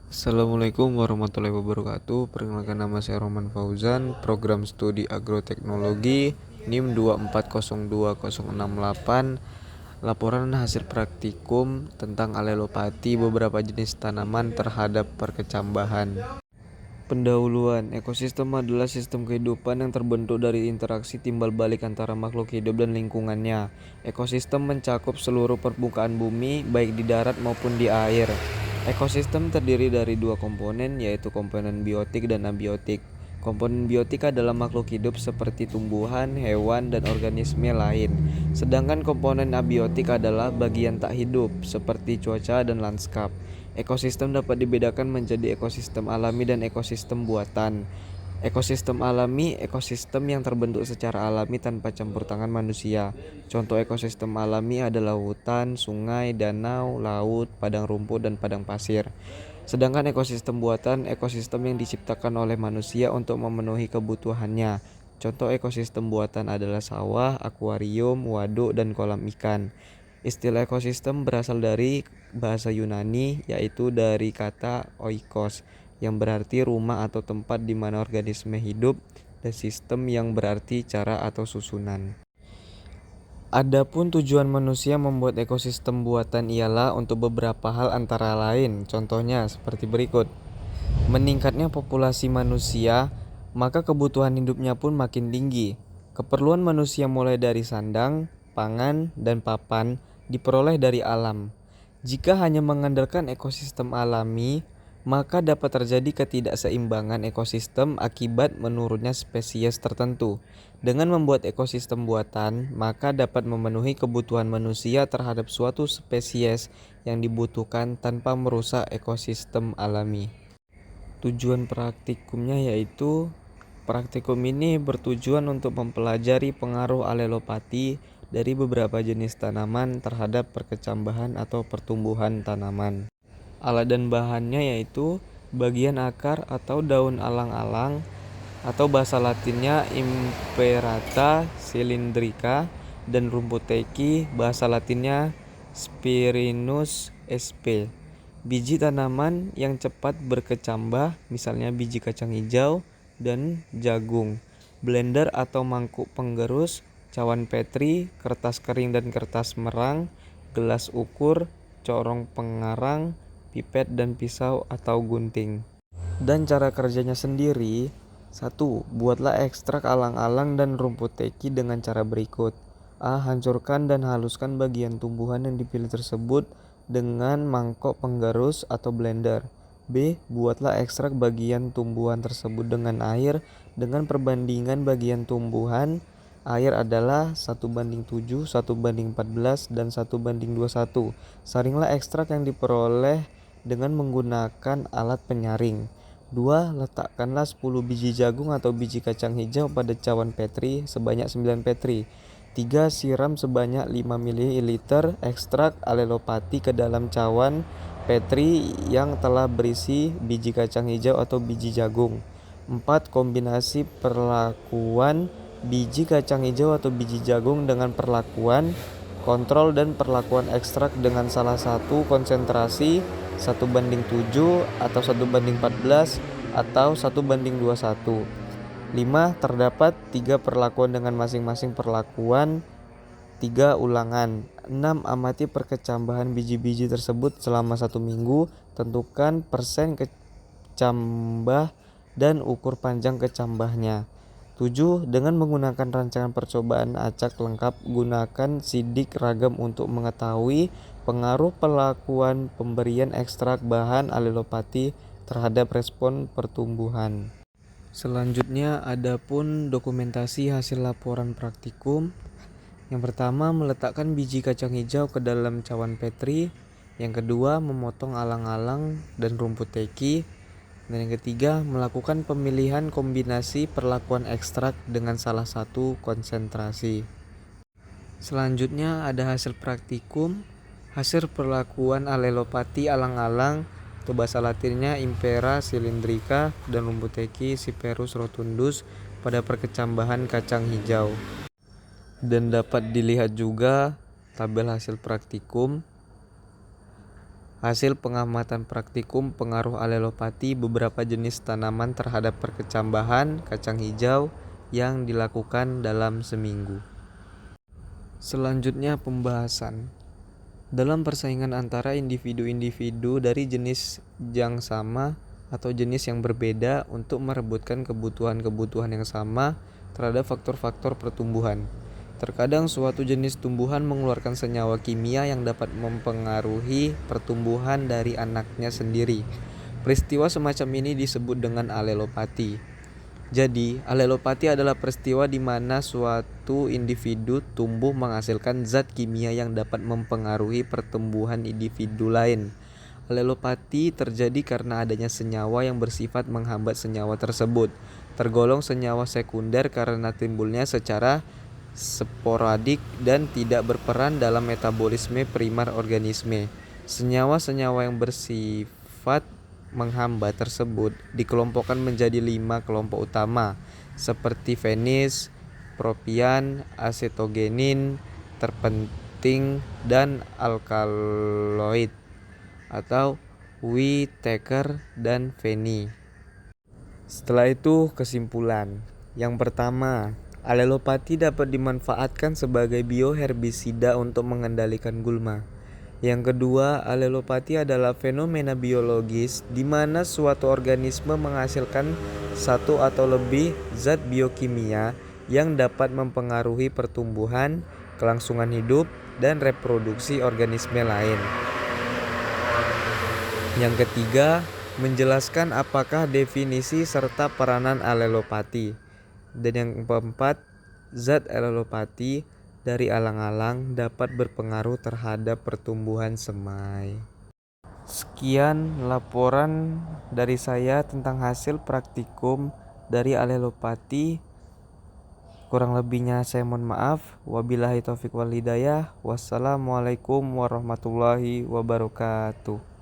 Assalamualaikum warahmatullahi wabarakatuh. Perkenalkan, nama saya Roman Fauzan, program studi agroteknologi NIM 2402068. Laporan hasil praktikum tentang alelopati beberapa jenis tanaman terhadap perkecambahan. Pendahuluan, ekosistem adalah sistem kehidupan yang terbentuk dari interaksi timbal balik antara makhluk hidup dan lingkungannya. Ekosistem mencakup seluruh permukaan bumi, baik di darat maupun di air. Ekosistem terdiri dari dua komponen, yaitu komponen biotik dan abiotik. Komponen biotik adalah makhluk hidup seperti tumbuhan, hewan, dan organisme lain. Sedangkan komponen abiotik adalah bagian tak hidup, seperti cuaca dan lanskap. Ekosistem dapat dibedakan menjadi ekosistem alami dan ekosistem buatan. Ekosistem alami, ekosistem yang terbentuk secara alami tanpa campur tangan manusia. Contoh ekosistem alami adalah hutan, sungai, danau, laut, padang rumput, dan padang pasir. Sedangkan ekosistem buatan, ekosistem yang diciptakan oleh manusia untuk memenuhi kebutuhannya. Contoh ekosistem buatan adalah sawah, akuarium, waduk, dan kolam ikan. Istilah ekosistem berasal dari bahasa Yunani, yaitu dari kata oikos, yang berarti rumah atau tempat di mana organisme hidup, dan sistem yang berarti cara atau susunan. Adapun tujuan manusia membuat ekosistem buatan ialah untuk beberapa hal, antara lain contohnya seperti berikut. Meningkatnya populasi manusia, maka kebutuhan hidupnya pun makin tinggi. Keperluan manusia mulai dari sandang, pangan, dan papan diperoleh dari alam. Jika hanya mengandalkan ekosistem alami, maka dapat terjadi ketidakseimbangan ekosistem akibat menurunnya spesies tertentu. Dengan membuat ekosistem buatan, maka dapat memenuhi kebutuhan manusia terhadap suatu spesies yang dibutuhkan tanpa merusak ekosistem alami. Tujuan praktikumnya yaitu praktikum ini bertujuan untuk mempelajari pengaruh alelopati dari beberapa jenis tanaman terhadap perkecambahan atau pertumbuhan tanaman. Alat dan bahannya yaitu bagian akar atau daun alang-alang, atau bahasa latinnya Imperata cylindrica, dan rumput teki, bahasa latinnya Spirillus sp. Biji tanaman yang cepat berkecambah, misalnya biji kacang hijau dan jagung. Blender atau mangkuk penggerus, cawan petri, kertas kering dan kertas merang, gelas ukur, corong pengarang, pipet dan pisau atau gunting. Dan cara kerjanya sendiri: 1. Buatlah ekstrak alang-alang dan rumput teki dengan cara berikut. A. Hancurkan dan haluskan bagian tumbuhan yang dipilih tersebut dengan mangkok penggerus atau blender. B. Buatlah ekstrak bagian tumbuhan tersebut dengan air dengan perbandingan bagian tumbuhan. Air adalah 1:7, 1:14, dan 1:21. Saringlah ekstrak yang diperoleh dengan menggunakan alat penyaring. 2. Letakkanlah 10 biji jagung atau biji kacang hijau pada cawan petri sebanyak 9 petri. 3. Siram sebanyak 5 ml ekstrak alelopati ke dalam cawan petri yang telah berisi biji kacang hijau atau biji jagung. 4. Kombinasi perlakuan biji kacang hijau atau biji jagung dengan perlakuan kontrol dan perlakuan ekstrak dengan salah satu konsentrasi 1:7 atau 1:14 atau 1:21. 5. Terdapat 3 perlakuan dengan masing-masing perlakuan 3 ulangan. 6. Amati perkecambahan biji-biji tersebut selama 1 minggu. Tentukan persen kecambah dan ukur panjang kecambahnya. 7. Dengan menggunakan rancangan percobaan acak lengkap, gunakan sidik ragam untuk mengetahui pengaruh perlakuan pemberian ekstrak bahan alelopati terhadap respon pertumbuhan. Selanjutnya adapun dokumentasi hasil laporan praktikum. Yang pertama, meletakkan biji kacang hijau ke dalam cawan petri. Yang kedua, memotong alang-alang dan rumput teki. Dan yang ketiga, melakukan pemilihan kombinasi perlakuan ekstrak dengan salah satu konsentrasi. Selanjutnya ada hasil praktikum, hasil perlakuan alelopati alang-alang atau bahasa latinnya Impera cylindrica dan rumput teki Cyperus rotundus pada perkecambahan kacang hijau. Dan dapat dilihat juga tabel hasil praktikum. Hasil pengamatan praktikum pengaruh alelopati beberapa jenis tanaman terhadap perkecambahan kacang hijau yang dilakukan dalam seminggu. Selanjutnya pembahasan. Dalam persaingan antara individu-individu dari jenis yang sama atau jenis yang berbeda untuk merebutkan kebutuhan-kebutuhan yang sama terhadap faktor-faktor pertumbuhan. Terkadang suatu jenis tumbuhan mengeluarkan senyawa kimia yang dapat mempengaruhi pertumbuhan dari anaknya sendiri. Peristiwa semacam ini disebut dengan alelopati. Jadi, alelopati adalah peristiwa di mana suatu individu tumbuh menghasilkan zat kimia yang dapat mempengaruhi pertumbuhan individu lain. Alelopati terjadi karena adanya senyawa yang bersifat menghambat senyawa tersebut. Tergolong senyawa sekunder karena timbulnya secara sporadik dan tidak berperan dalam metabolisme primer organisme. Senyawa-senyawa yang bersifat menghambat tersebut dikelompokkan menjadi 5 kelompok utama, seperti fenis, propian, asetogenin, terpenting, dan alkaloid atau Whittaker dan Feni. Setelah itu kesimpulan. Yang pertama, alelopati dapat dimanfaatkan sebagai bioherbisida untuk mengendalikan gulma. Yang kedua, alelopati adalah fenomena biologis di mana suatu organisme menghasilkan satu atau lebih zat biokimia yang dapat mempengaruhi pertumbuhan, kelangsungan hidup, dan reproduksi organisme lain. Yang ketiga, menjelaskan apakah definisi serta peranan alelopati. Dan yang keempat, zat alelopati dari alang-alang dapat berpengaruh terhadap pertumbuhan semai. Sekian laporan dari saya tentang hasil praktikum dari alelopati. Kurang lebihnya saya mohon maaf. Wabillahi taufiq wal hidayah. Wassalamualaikum warahmatullahi wabarakatuh.